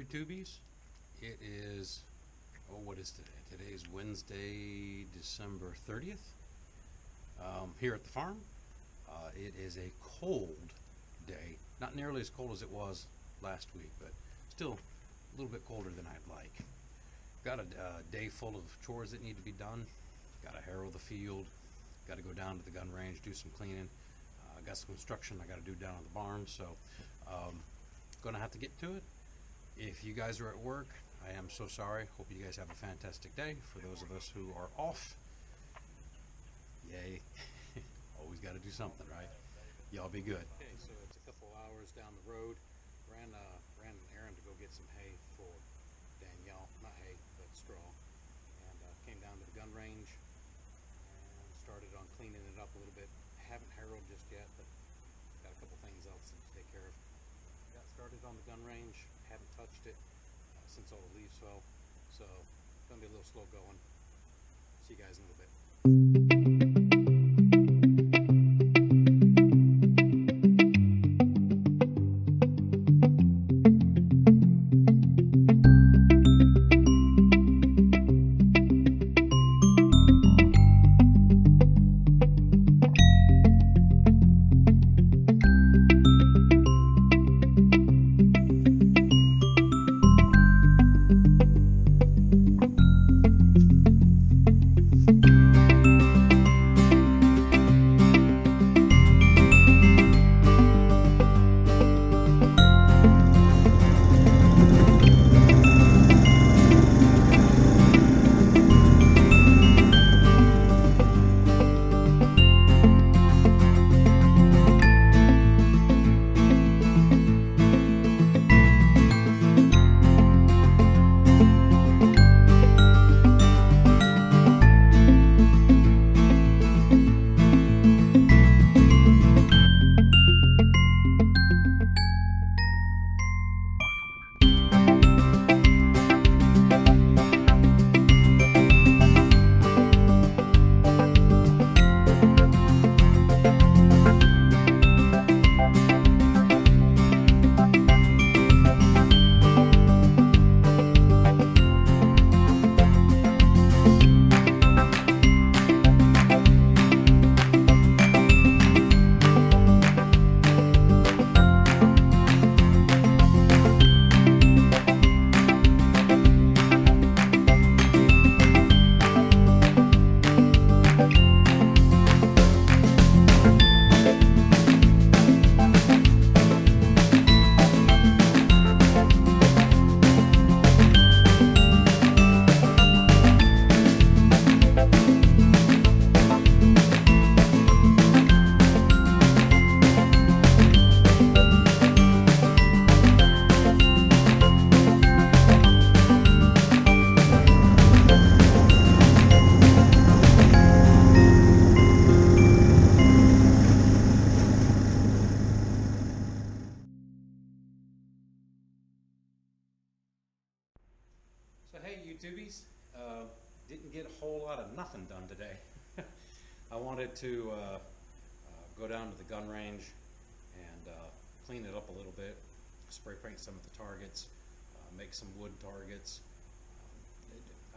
YouTubies. It is, what is today? Today is Wednesday, December 30th. Here at the farm, it is a cold day. Not nearly as cold as it was last week, but still a little bit colder than I'd like. Got a day full of chores that need to be done. Got to harrow the field. Got to go down to the gun range, do some cleaning. Got some construction I got to do down in the barn, so gonna have to get to it. If you guys are at work, I am so sorry. Hope you guys have a fantastic day. For those of us who are off, yay. Always got to do something, right? Y'all be good. Okay, so it's a couple hours down the road. Ran an errand to go get some hay for Danielle. Not hay, but straw. And came down to the gun range and started on cleaning it up a little bit. Haven't harrowed just yet, but got a couple things else to take care of. Got started on the gun range. Haven't touched it since all the leaves fell, so it's gonna be a little slow going. See you guys in a little bit. So hey YouTubies, didn't get a whole lot of nothing done today. I wanted to go down to the gun range and clean it up a little bit, spray paint some of the targets, make some wood targets.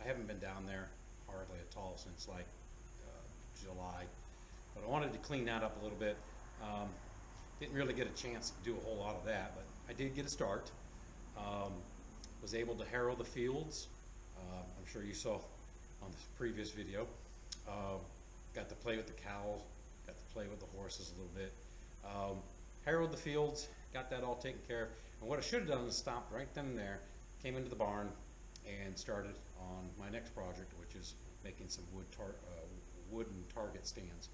I haven't been down there hardly at all since like July, but I wanted to clean that up a little bit. Didn't really get a chance to do a whole lot of that, but I did get a start. Was able to harrow the fields. I'm sure you saw on the previous video. Got to play with the cows, got to play with the horses a little bit. Harrowed the fields, got that all taken care of. And what I should have done is stopped right then and there, came into the barn and started on my next project, which is making some wooden target stands.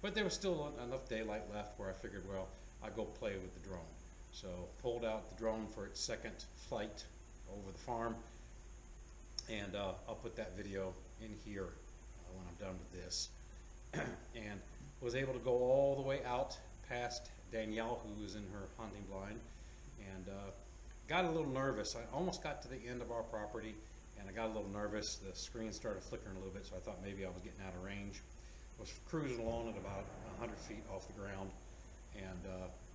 But there was still enough daylight left where I figured, well, I'd go play with the drone. So pulled out the drone for its second flight over the farm, and I'll put that video in here when I'm done with this. And was able to go all the way out past Danielle, who was in her hunting blind, and got a little nervous. I almost got to the end of our property, and I got a little nervous. The screen started flickering a little bit, so I thought maybe I was getting out of range. Was cruising along at about 100 feet off the ground, and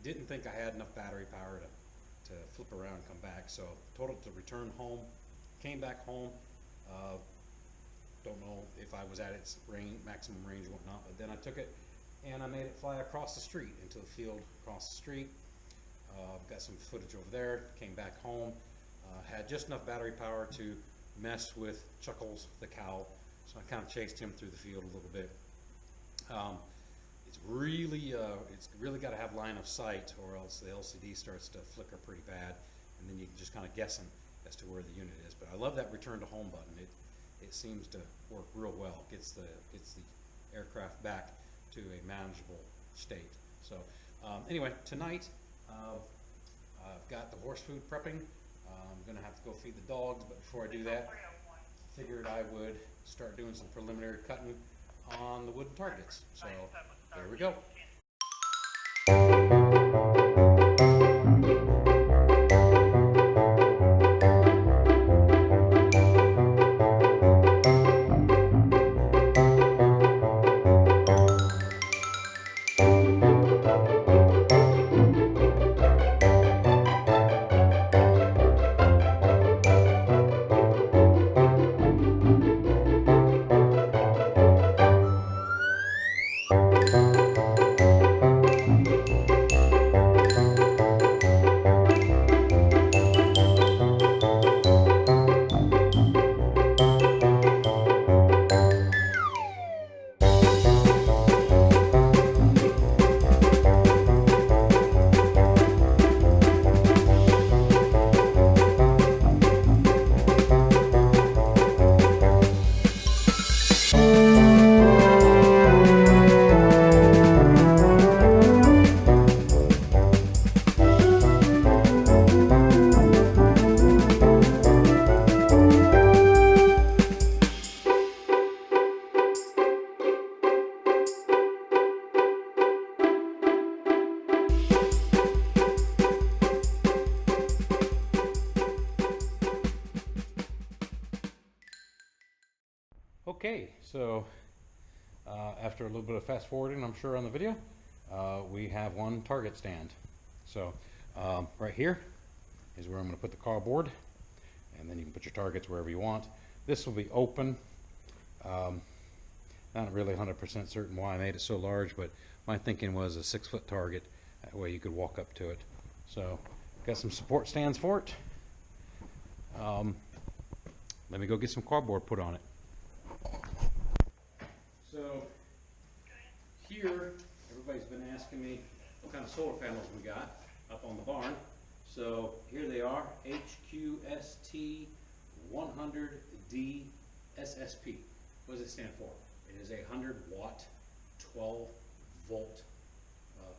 didn't think I had enough battery power to to flip around and come back. So total to return home, came back home. Don't know if I was at its maximum range or whatnot, but then I took it and I made it fly across the street into the field across the street. Got some footage over there, came back home, had just enough battery power to mess with Chuckles, the cow, so I kind of chased him through the field a little bit. It's really got to have line of sight, or else the LCD starts to flicker pretty bad, and then you can just kind of guessing as to where the unit is. But I love that return to home button. It seems to work real well. Gets the aircraft back to a manageable state. So anyway, tonight I've got the horse food prepping. I'm gonna have to go feed the dogs, but before I do that, figured I would start doing some preliminary cutting on the wooden targets. So there we go. Okay, so after a little bit of fast forwarding, I'm sure on the video, we have one target stand. So right here is where I'm going to put the cardboard, and then you can put your targets wherever you want. This will be open. Not really 100% certain why I made it so large, but my thinking was a 6-foot target. That way you could walk up to it. So got some support stands for it. Let me go get some cardboard put on it. So here, everybody's been asking me what kind of solar panels we got up on the barn. So here they are, HQST 100D SSP. What does it stand for? It is a 100-watt, 12-volt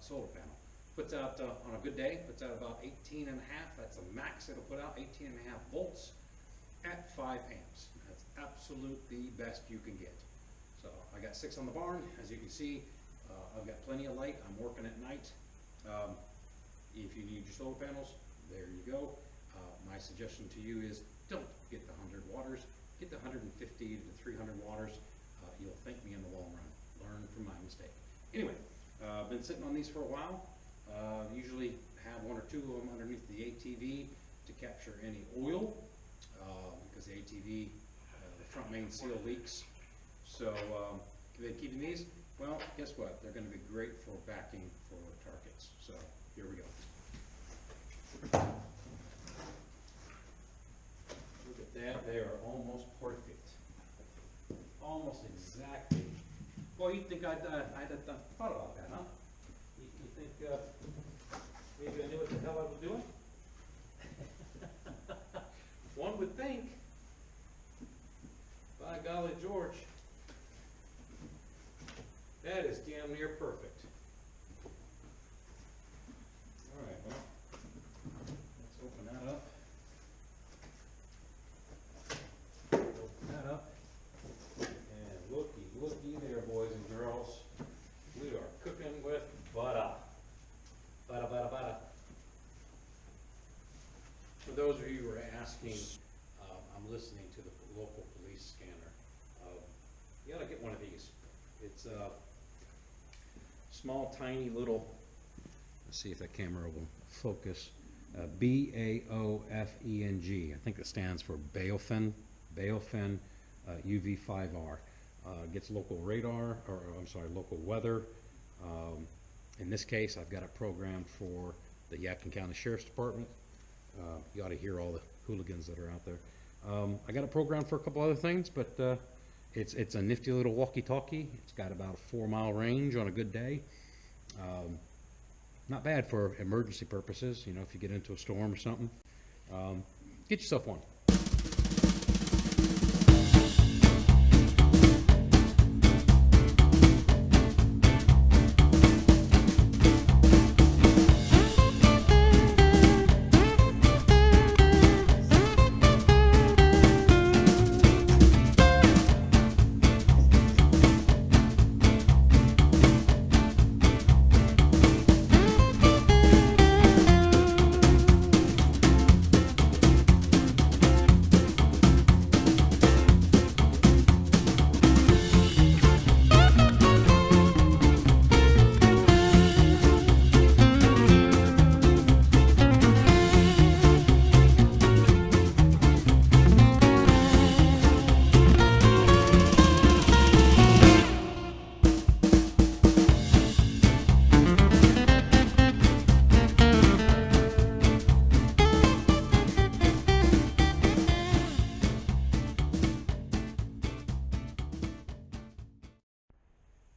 solar panel. Puts out, on a good day, puts out about 18 and a half. That's the max it'll put out, 18 and a half volts at 5 amps. That's absolutely the best you can get. So I got 6 on the barn. As you can see, I've got plenty of light. I'm working at night. If you need your solar panels, there you go. My suggestion to you is don't get the 100 watters. Get the 150 to 300 watters. You'll thank me in the long run. Learn from my mistake. Anyway, I've been sitting on these for a while. Usually have 1 or 2 of them underneath the ATV to capture any oil, because the ATV, the front main seal leaks. So they're keeping these. Well, guess what? They're going to be great for backing for targets. So here we go. Look at that. They are almost perfect. Almost exactly. Well, you'd think I'd have thought about that, huh? You think maybe I knew what the hell I was doing? One would think. By golly, George. That is damn near perfect. All right, well, let's open that up. Open that up. And looky there, boys and girls. We are cooking with butter. Butter, butter, butter. For those of you who are asking, I'm listening to the local police scanner. You ought to get one of these. It's small, tiny little, let's see if that camera will focus. BAOFENG. I think it stands for Baofin UV5R. Gets local radar, or I'm sorry, local weather. In this case, I've got it programmed for the Yadkin County Sheriff's Department. You ought to hear all the hooligans that are out there. I got it programmed for a couple other things, but it's a nifty little walkie-talkie. It's got about a 4-mile range on a good day. Not bad for emergency purposes, you know, if you get into a storm or something. Get yourself one.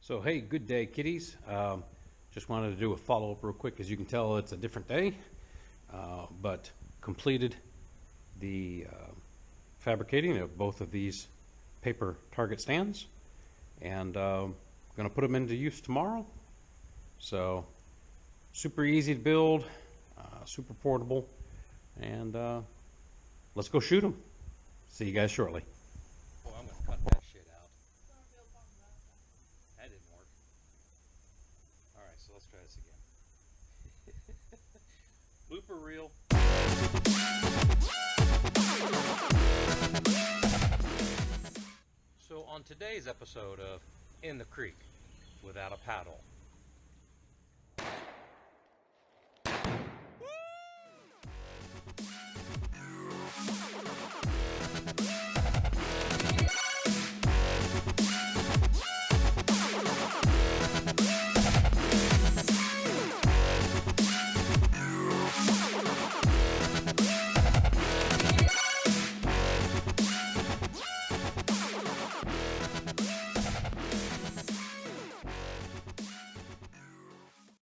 So hey, good day, kiddies. Just wanted to do a follow-up real quick. As you can tell, it's a different day, but completed the fabricating of both of these paper target stands, and going to put them into use tomorrow. So super easy to build, super portable, and let's go shoot them. See you guys shortly. Oh, I'm going to cut that shit out. That didn't work. All right, so let's try this again. Blooper reel. So on today's episode of In the Creek Without a Paddle,